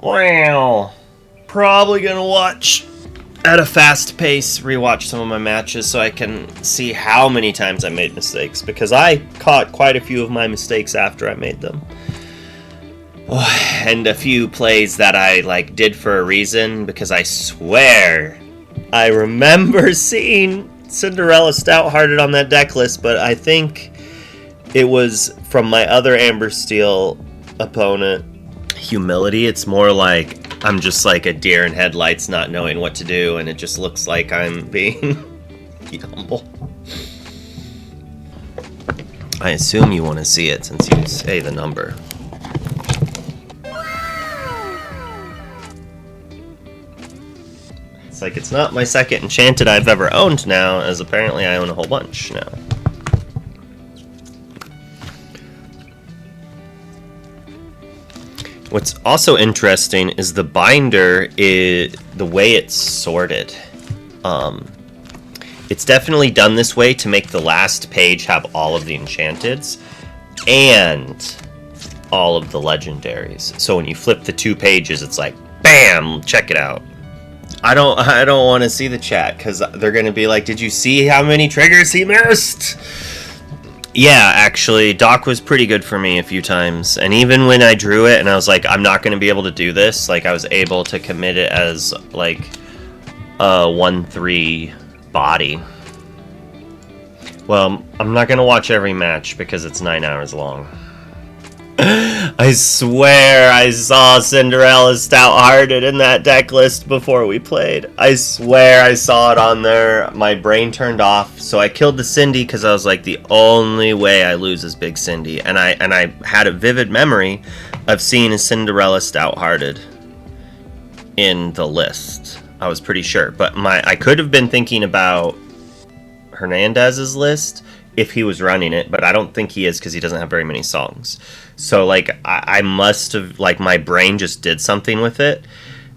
Wow. Probably gonna watch at a fast pace, rewatch some of my matches so I can see how many times I made mistakes, because I caught quite a few of my mistakes after I made them. Oh, and a few plays that I did for a reason, because I swear I remember seeing Cinderella Stout-Hearted on that deck list, but I think it was from my other Amber Steel opponent. Humility, it's more like I'm just like a deer in headlights not knowing what to do, and it just looks like I'm being humble. I assume you want to see it since you say the number. It's like it's not my second enchanted I've ever owned now, as apparently I own a whole bunch now. What's also interesting is the binder, is the way it's sorted. It's definitely done this way to make the last page have all of the enchanteds and all of the legendaries. So when you flip the 2 pages, it's like, bam, check it out. I don't want to see the chat, because they're going to be like, did you see how many triggers he missed? Yeah, actually, Doc was pretty good for me a few times. And even when I drew it and I was like, I'm not going to be able to do this, I was able to commit it as, a 1/3 body. Well, I'm not going to watch every match because it's 9 hours long. I swear I saw Cinderella Stout-Hearted in that deck list before we played. I swear I saw it on there. My brain turned off, so I killed the Cindy because I was like, the only way I lose is Big Cindy. And I had a vivid memory of seeing a Cinderella Stout-Hearted in the list. I was pretty sure, but I could have been thinking about Hernandez's list if he was running it, but I don't think he is because he doesn't have very many songs. So I must have, my brain just did something with it.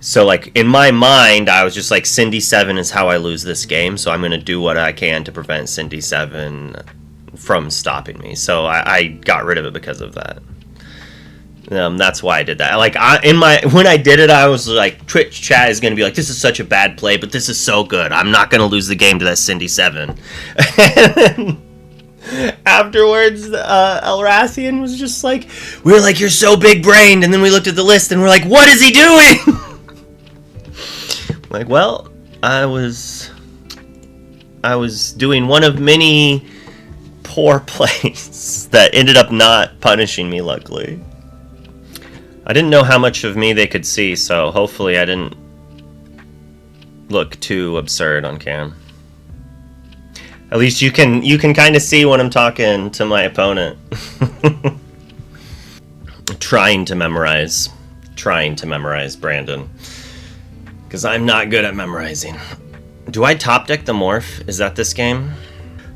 So in my mind, I was just like, Cindy 7 is how I lose this game, so I'm going to do what I can to prevent Cindy 7 from stopping me. So I got rid of it because of that. That's why I did that. When I did it, I was like, Twitch chat is going to be like, this is such a bad play, but this is so good. I'm not going to lose the game to that Cindy 7. Afterwards, Elrathian was just like, we were like, you're so big-brained, and then we looked at the list and we're like, what is he doing? Well, I was doing one of many poor plays that ended up not punishing me, luckily. I didn't know how much of me they could see, so hopefully I didn't look too absurd on cam. At least you can kind of see when I'm talking to my opponent. Trying to memorize Brandon. Because I'm not good at memorizing. Do I top deck the Morph? Is that this game?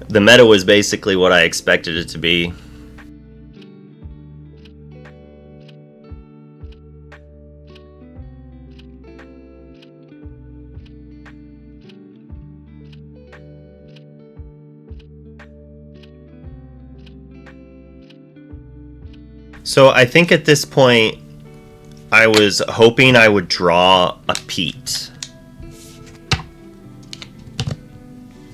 The meta was basically what I expected it to be. So I think at this point, I was hoping I would draw a Pete.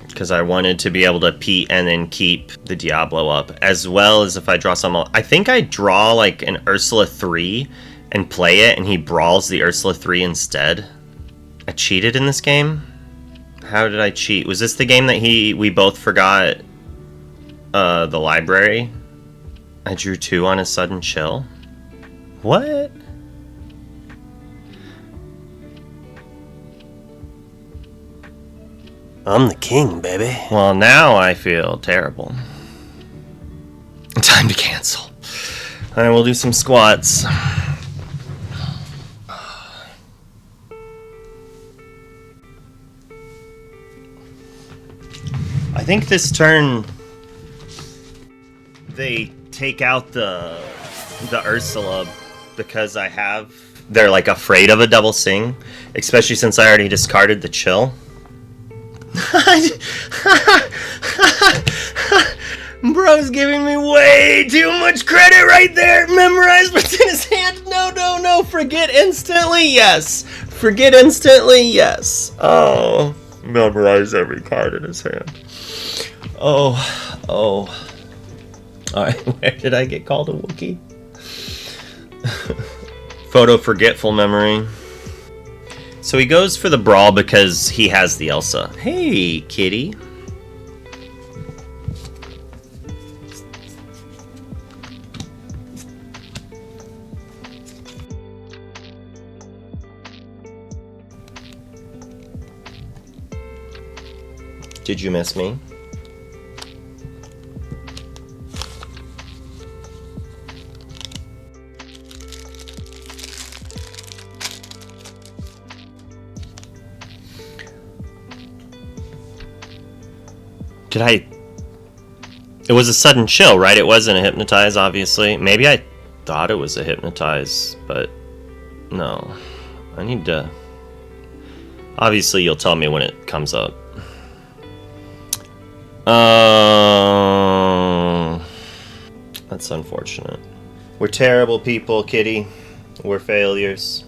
Because I wanted to be able to Pete and then keep the Diablo up. As well as if I draw some... I think I draw an Ursula 3 and play it, and he brawls the Ursula 3 instead. I cheated in this game? How did I cheat? Was this the game that we both forgot the library? I drew 2 on a sudden chill. What? I'm the king, baby. Well, now I feel terrible. Time to cancel. I will do some squats. I think this turn they take out the Ursula because they're afraid of a double sing, especially since I already discarded the chill. Bro's giving me way too much credit right there. Memorized what's in his hand. No. no, forget instantly, yes. Forget instantly, yes. Oh, memorize every card in his hand. Oh. Alright, where did I get called a Wookiee? Photo forgetful memory. So he goes for the brawl because he has the Elsa. Hey, kitty. Did you miss me? Did I... It was a sudden chill, right? It wasn't a hypnotize, obviously. Maybe I thought it was a hypnotize, but no. I need to... Obviously, you'll tell me when it comes up. That's unfortunate. We're terrible people, kitty. We're failures.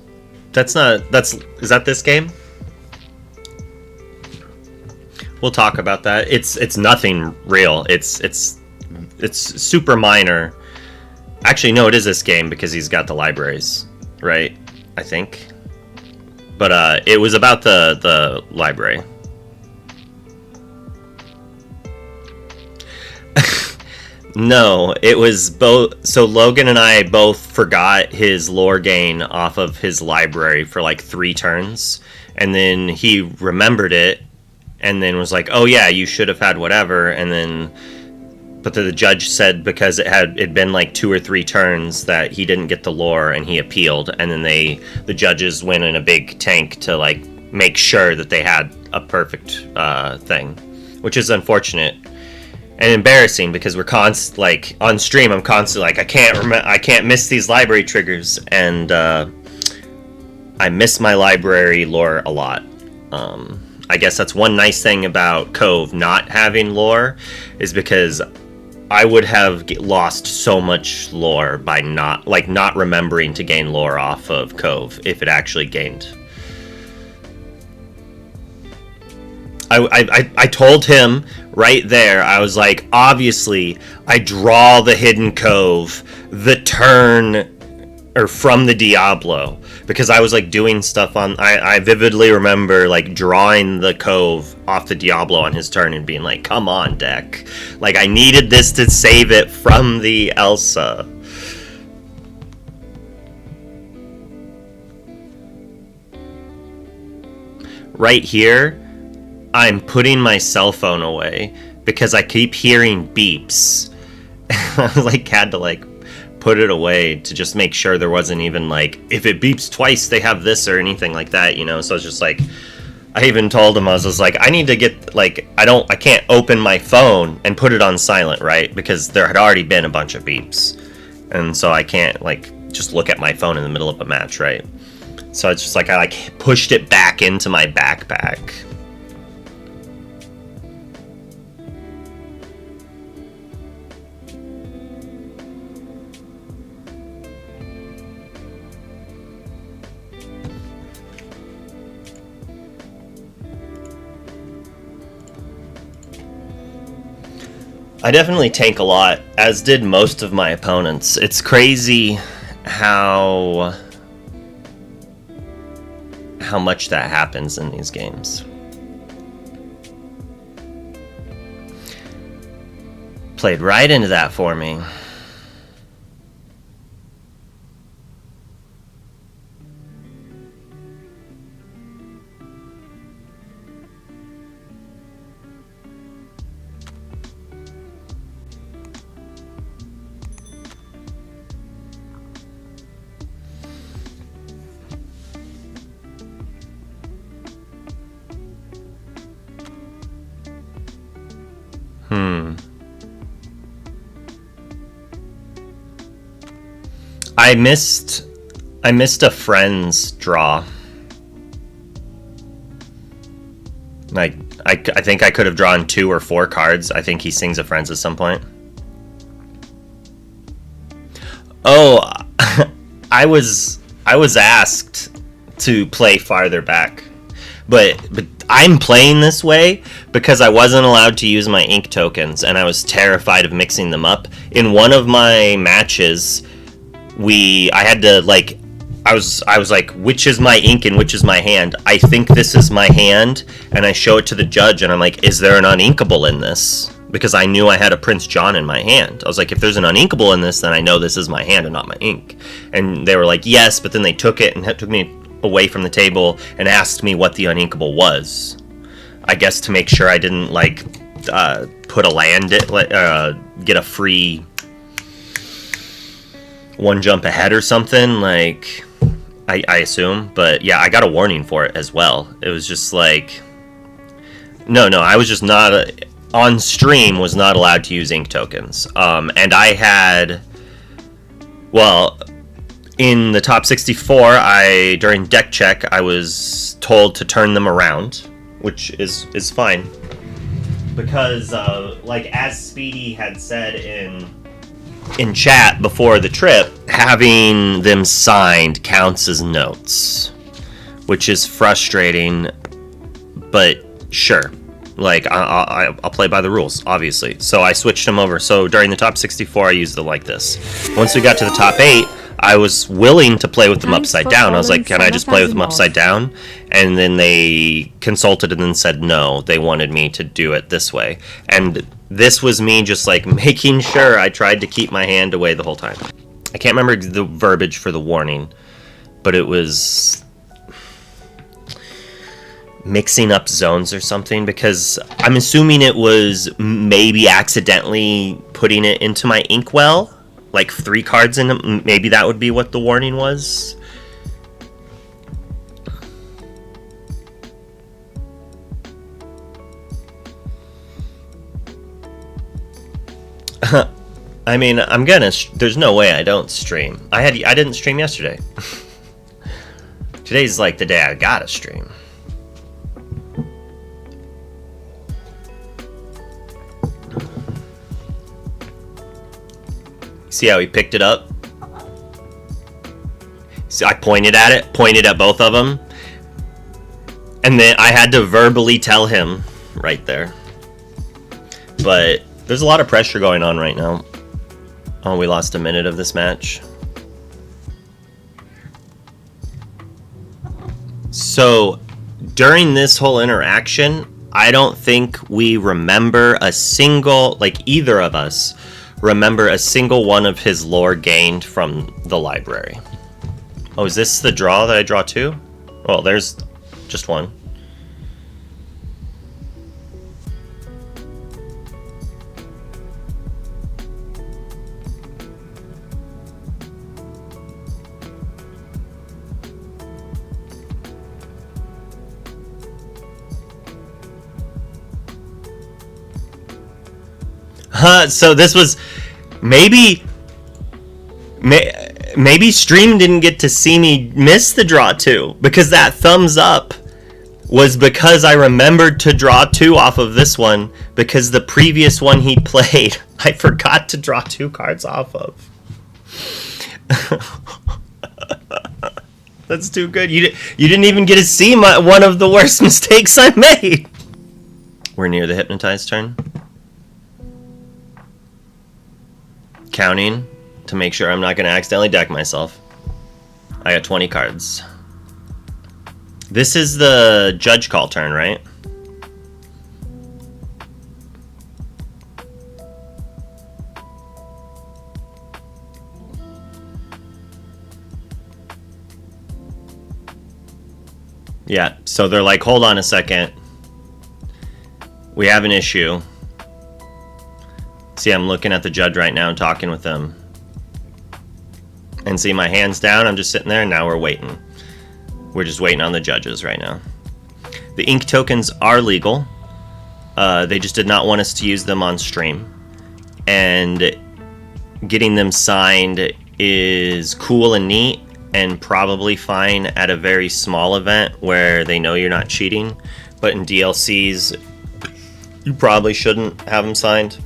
Is that this game? We'll talk about that. It's nothing real. It's super minor. Actually, no, it is this game because he's got the libraries, right? I think. But it was about the library. No, it was both. So Logan and I both forgot his lore gain off of his library for like 3 turns, and then he remembered it, and then was like, "Oh yeah, you should have had whatever." And then, but the judge said because it'd been like 2 or 3 turns that he didn't get the lore, and he appealed. And then the judges went in a big tank to like make sure that they had a perfect thing, which is unfortunate. And embarrassing because we're like on stream. I'm constantly like I can't miss these library triggers, and I miss my library lore a lot. I guess that's one nice thing about Cove not having lore, is because I would have lost so much lore by not remembering to gain lore off of Cove if it actually gained. I told him right there, I was like, obviously, I draw the hidden cove the turn, or from the Diablo, because I was like doing stuff on, I vividly remember like drawing the cove off the Diablo on his turn and being like, come on, deck. Like, I needed this to save it from the Elsa. Right here, I'm putting my cell phone away because I keep hearing beeps. I like had to like put it away to just make sure there wasn't even like, if it beeps twice they have this or anything like that, you know. So it's just like, I even told him, I was like, I need to get like, I can't open my phone and put it on silent, right? Because there had already been a bunch of beeps, and so I can't like just look at my phone in the middle of a match, right? So it's just like I like pushed it back into my backpack. I definitely tank a lot, as did most of my opponents. It's crazy how much that happens in these games. Played right into that for me. I missed a friend's draw. Like, I think I could have drawn 2 or 4 cards. I think he sings a friends at some point. Oh, I was I was asked to play farther back, but I'm playing this way because I wasn't allowed to use my ink tokens, and I was terrified of mixing them up. In one of my matches, I had to like, I was like, which is my ink and which is my hand? I think this is my hand, and I show it to the judge, and I'm like, is there an uninkable in this? Because I knew I had a Prince John in my hand. I was like, if there's an uninkable in this, then I know this is my hand and not my ink. And they were like, yes, but then they took it and took me away from the table and asked me what the uninkable was. I guess to make sure I didn't like put a land, get a free one jump ahead or something, like I assume. But yeah, I got a warning for it as well. It was just like, no, I was just not on stream, was not allowed to use ink tokens. And I had, well, in the top 64, during deck check, I was told to turn them around, which is fine, because like as Speedy had said in chat before the trip, having them signed counts as notes, which is frustrating, but sure, like I'll play by the rules, obviously. So I switched them over. So during the top 64, I used them like this. Once we got to the top 8, I was willing to play with them upside down. I was like, can I just play with them upside down? And then they consulted and then said no, they wanted me to do it this way. And this was me just like making sure I tried to keep my hand away the whole time. I can't remember the verbiage for the warning, but it was mixing up zones or something, because I'm assuming it was maybe accidentally putting it into my inkwell, like 3 cards in them. Maybe that would be what the warning was. I mean, there's no way I don't stream. I didn't stream yesterday. Today's like the day I gotta stream. See how he picked it up? See, I pointed at both of them, and then I had to verbally tell him right there. But there's a lot of pressure going on right now. Oh, we lost a minute of this match. So during this whole interaction, I don't think we remember a single, like either of us remember a single one of his lore gained from the library. Oh, is this the draw that I draw 2? Well, there's just one. So this was maybe stream didn't get to see me miss the draw 2, because that thumbs up was because I remembered to draw 2 off of this one, because the previous one he played I forgot to draw 2 cards off of. That's too good. You didn't even get to see one of the worst mistakes I made. We're near the hypnotized turn. Counting to make sure I'm not going to accidentally deck myself. I got 20 cards. This is the judge call turn, right? Yeah, so they're like, hold on a second. We have an issue. See, I'm looking at the judge right now and talking with him. And see, my hand's down, I'm just sitting there, and now we're waiting. We're just waiting on the judges right now. The ink tokens are legal. They just did not want us to use them on stream. And getting them signed is cool and neat, and probably fine at a very small event where they know you're not cheating. But in DLCs, you probably shouldn't have them signed.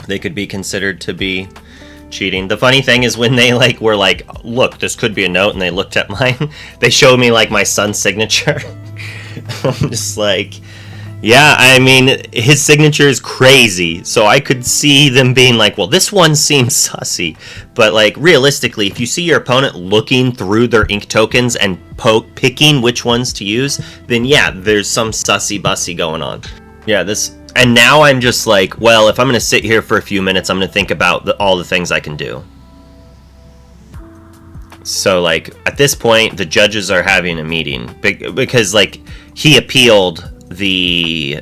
They could be considered to be cheating. The funny thing is when they like were like, look, this could be a note, and they looked at mine, they showed me like my son's signature. I'm just like, yeah, I mean, his signature is crazy, so I could see them being like, well, this one seems sussy. But like, realistically, if you see your opponent looking through their ink tokens and picking which ones to use, then yeah, there's some sussy-bussy going on. Yeah, and now I'm just like, well, if I'm going to sit here for a few minutes, I'm going to think about all the things I can do. So, like, at this point, the judges are having a meeting. Because, like, he appealed the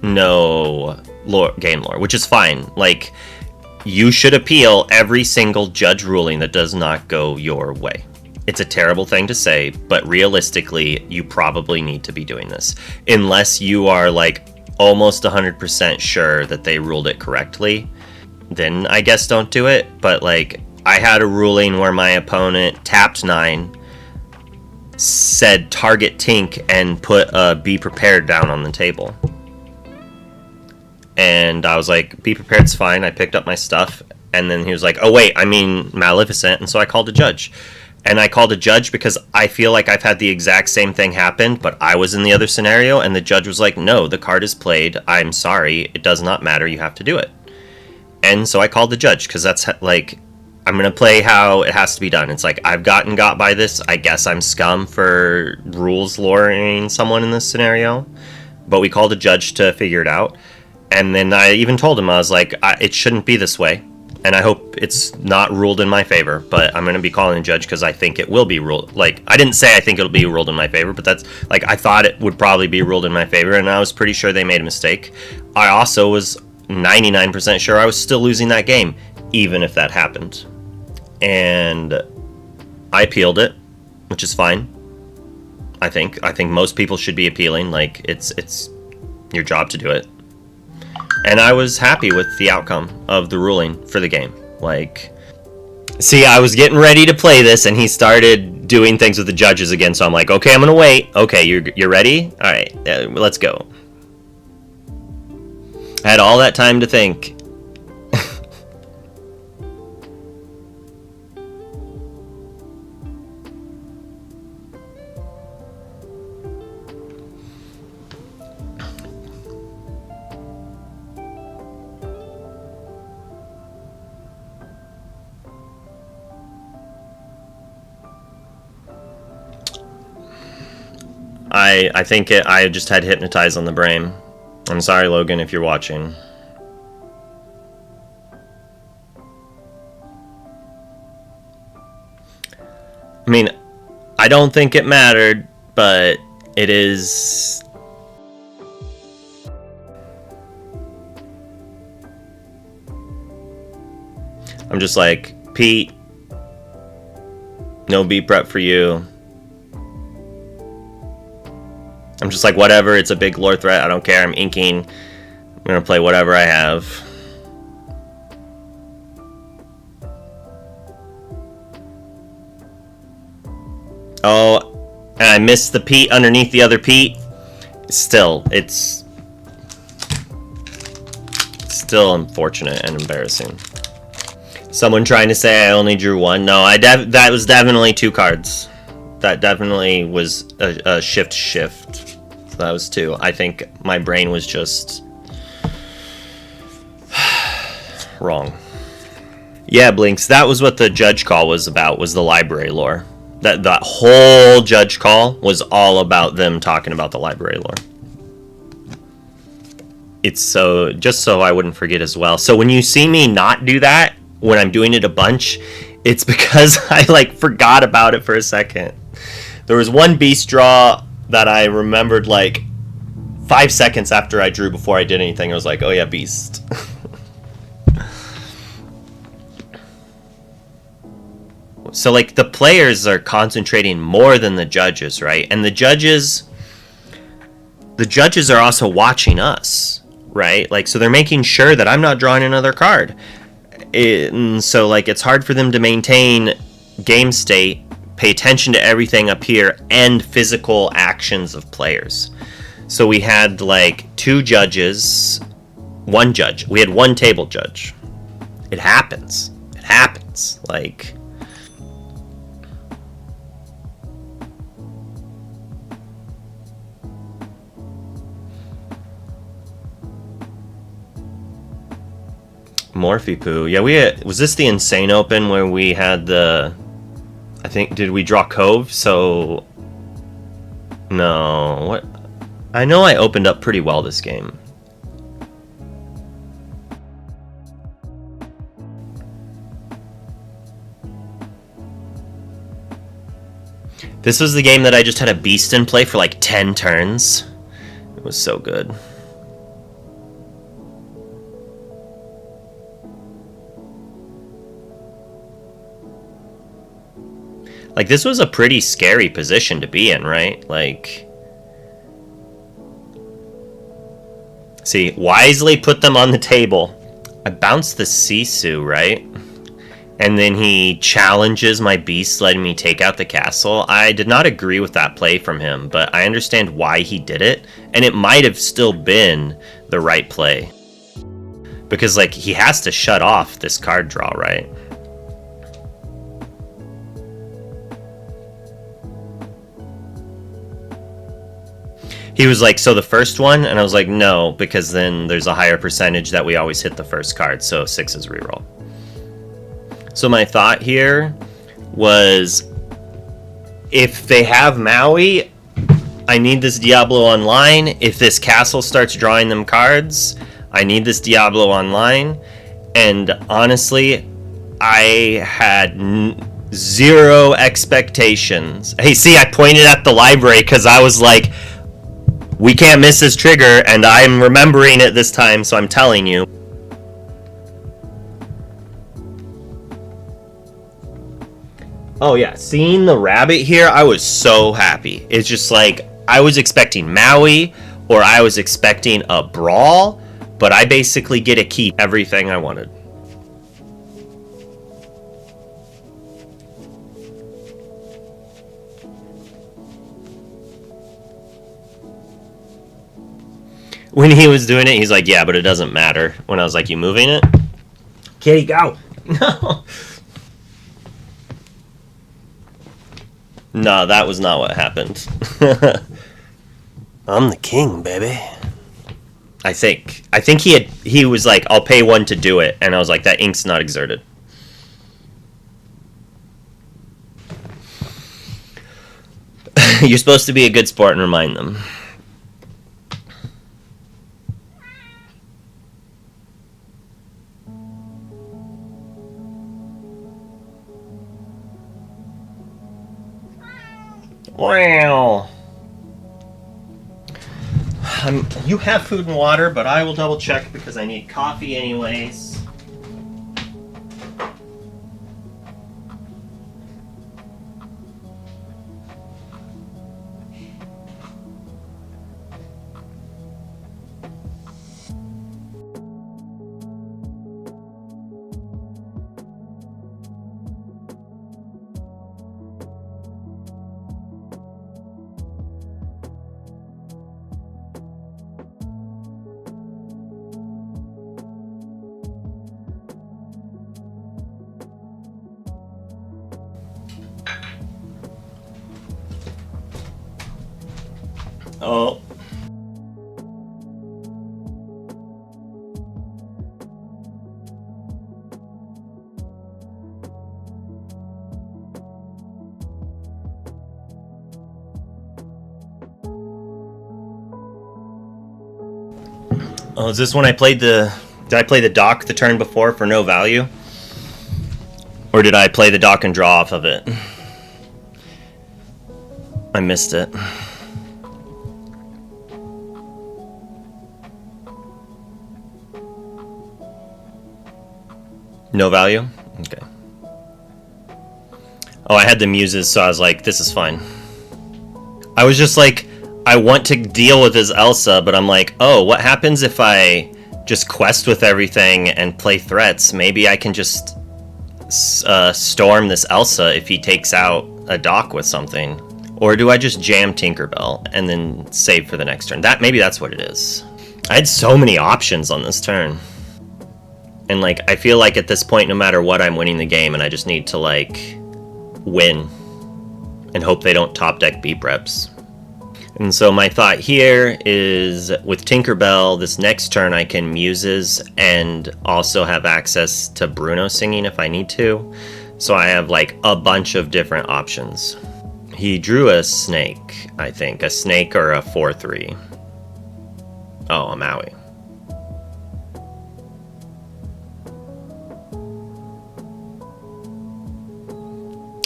no game lore, which is fine. Like, you should appeal every single judge ruling that does not go your way. It's a terrible thing to say, but realistically, you probably need to be doing this. Unless you are, like, almost 100% sure that they ruled it correctly, then I guess don't do it. But like, I had a ruling where my opponent tapped 9, said target Tink, and put a be prepared down on the table. And I was like, be prepared's fine. I picked up my stuff, and then he was like, oh wait, I mean Maleficent, and so I called a judge. And I called a judge because I feel like I've had the exact same thing happen, but I was in the other scenario, and the judge was like, no, the card is played. I'm sorry. It does not matter. You have to do it. And so I called the judge because that's like, I'm going to play how it has to be done. It's like, I've got by this. I guess I'm scum for rules luring someone in this scenario. But we called a judge to figure it out. And then I even told him, I was like, it shouldn't be this way. And I hope it's not ruled in my favor, but I'm going to be calling a judge because I think it will be ruled. Like, I didn't say I think it'll be ruled in my favor, but that's, like, I thought it would probably be ruled in my favor, and I was pretty sure they made a mistake. I also was 99% sure I was still losing that game, even if that happened. And I appealed it, which is fine. I think most people should be appealing. Like, it's your job to do it. And I was happy with the outcome of the ruling for the game. Like, see, I was getting ready to play this, and he started doing things with the judges again, so I'm like, okay, I'm gonna wait. Okay, you're ready? Alright, let's go. I had all that time to think. I think I just had hypnotized on the brain. I'm sorry, Logan, if you're watching. I mean, I don't think it mattered, but it is... I'm just like, Pete, no beat prep for you. I'm just like, whatever, it's a big lore threat, I don't care, I'm inking. I'm gonna play whatever I have. Oh, and I missed the Pete underneath the other Pete. Still, it's still unfortunate and embarrassing. Someone trying to say I only drew one. No, that was definitely 2 cards. That definitely was a shift. That was 2. I think my brain was just wrong. Yeah, Blinks, that was what the judge call was about, was the library lore. That whole judge call was all about them talking about the library lore. It's so, just so I wouldn't forget as well. So when you see me not do that, when I'm doing it a bunch, it's because I like forgot about it for a second. There was one beast draw that I remembered like 5 seconds after I drew before I did anything. I was like, oh yeah, beast. So like the players are concentrating more than the judges, right? And the judges are also watching us, right? Like, so they're making sure that I'm not drawing another card. And so like it's hard for them to maintain game state, pay attention to everything up here, and physical actions of players. So we had like 2 judges, 1 judge. We had 1 table judge. It happens. It happens. Like... Morphe-poo. Yeah, was this the Insane Open where we had the... I think, did we draw Cove? So... No, what? I know I opened up pretty well this game. This was the game that I just had a beast in play for like 10 turns. It was so good. Like, this was a pretty scary position to be in, right? Like... See, wisely put them on the table. I bounced the Sisu, right? And then he challenges my beast, letting me take out the castle. I did not agree with that play from him, but I understand why he did it. And it might have still been the right play. Because, like, he has to shut off this card draw, right? He was like, so the first one? And I was like, no, because then there's a higher percentage that we always hit the first card, so 6 is reroll. So my thought here was, if they have Maui, I need this Diablo online. If this castle starts drawing them cards, I need this Diablo online. And honestly, I had zero expectations. Hey, see, I pointed at the library because I was like, we can't miss this trigger, and I'm remembering it this time, so I'm telling you. Oh yeah, seeing the rabbit here, I was so happy. It's just like, I was expecting Maui, or I was expecting a brawl, but I basically get to keep everything I wanted. When he was doing it, he's like, yeah, but it doesn't matter. When I was like, you moving it? Kitty, go! No! No, that was not what happened. I'm the king, baby. I think he was like, I'll pay 1 to do it. And I was like, that ink's not exerted. You're supposed to be a good sport and remind them. Wow. You have food and water, but I will double check because I need coffee anyways. Oh. Oh, is this when I played the... Did I play the dock the turn before for no value? Or did I play the dock and draw off of it? I missed it. No value? Okay. Oh, I had the muses, so I was like, this is fine. I was just like, I want to deal with his Elsa, but I'm like, oh, what happens if I just quest with everything and play threats? Maybe I can just storm this Elsa if he takes out a dock with something. Or do I just jam Tinkerbell and then save for the next turn? Maybe that's what it is. I had so many options on this turn. And, like, I feel like at this point, no matter what, I'm winning the game, and I just need to, like, win. And hope they don't top deck beep reps. And so my thought here is, with Tinkerbell, this next turn I can Muses and also have access to Bruno singing if I need to. So I have, like, a bunch of different options. He drew a snake, I think. A snake or a 4-3. Oh, a Maui.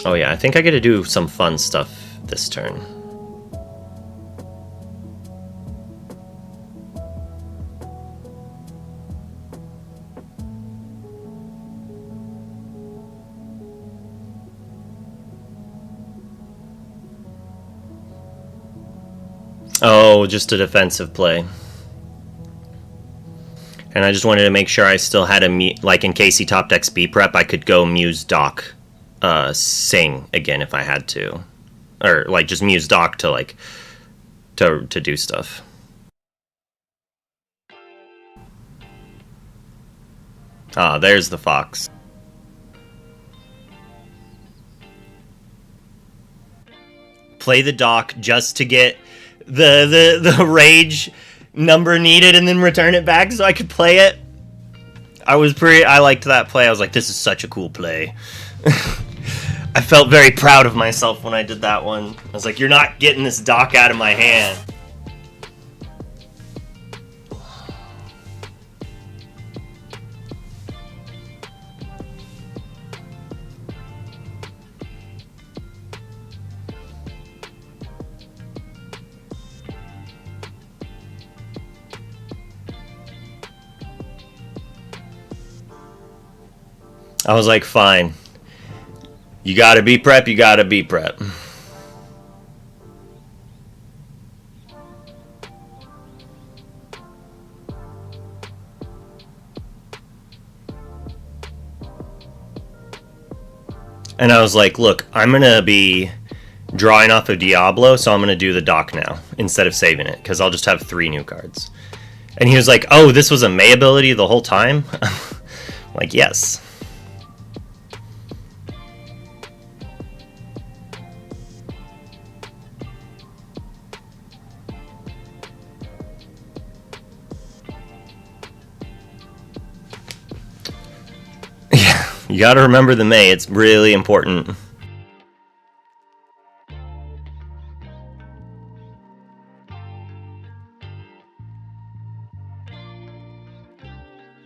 Oh yeah, I think I get to do some fun stuff this turn. Oh, just a defensive play. And I just wanted to make sure I still had a, like, in case he top decks B prep, I could go Muse Doc. Sing again if I had to, or like just Muse Doc to like to do stuff. Ah, there's the fox. Play the Doc just to get the rage number needed and then return it back so I could play it. I liked that play. I was like, this is such a cool play. I felt very proud of myself when I did that one. I was like, you're not getting this Doc out of my hand. I was like, fine. You gotta be prep, you gotta be prep. And I was like, look, I'm gonna be drawing off of Diablo, so I'm gonna do the Doc now instead of saving it, because I'll just have 3 new cards. And he was like, oh, this was a May ability the whole time? I'm like, yes. You gotta remember the May, it's really important.